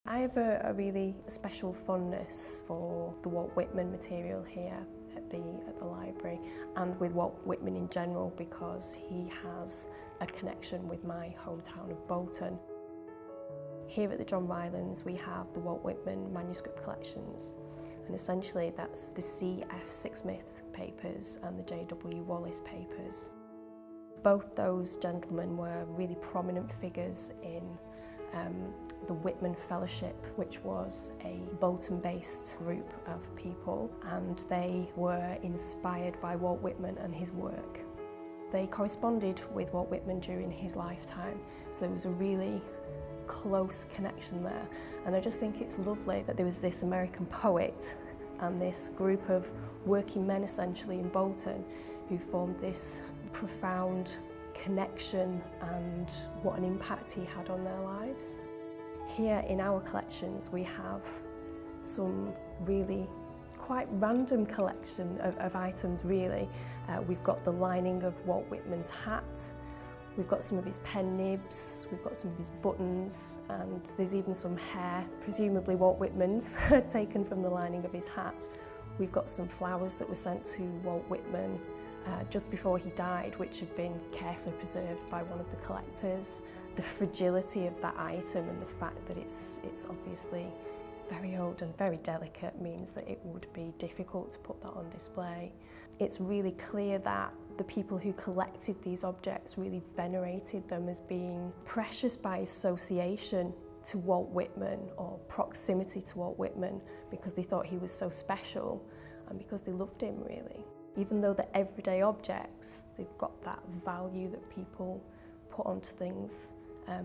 I have a really special fondness for the Walt Whitman material here at the library, and with Walt Whitman in general, because he has a connection with my hometown of Bolton. Here at the John Rylands we have the Walt Whitman manuscript collections, and essentially that's the C.F. Sixsmith papers and the J.W. Wallace papers. Both those gentlemen were really prominent figures in the Whitman Fellowship, which was a Bolton-based group of people, and they were inspired by Walt Whitman and his work. They corresponded with Walt Whitman during his lifetime, so there was a really close connection there. And I just think it's lovely that there was this American poet and this group of working men essentially in Bolton who formed this profound connection, and what an impact he had on their lives. Here in our collections we have some really quite random collection of items really. We've got the lining of Walt Whitman's hat, we've got some of his pen nibs, we've got some of his buttons, and there's even some hair, presumably Walt Whitman's, taken from the lining of his hat. We've got some flowers that were sent to Walt Whitman just before he died, which have been carefully preserved by one of the collectors. The fragility of that item and the fact that it's obviously very old and very delicate means that it would be difficult to put that on display. It's really clear that the people who collected these objects really venerated them as being precious by association to Walt Whitman, or proximity to Walt Whitman, because they thought he was so special and because they loved him really. Even though they're everyday objects, they've got that value that people put onto things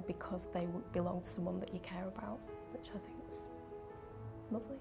because they belong to someone that you care about, which I think is lovely.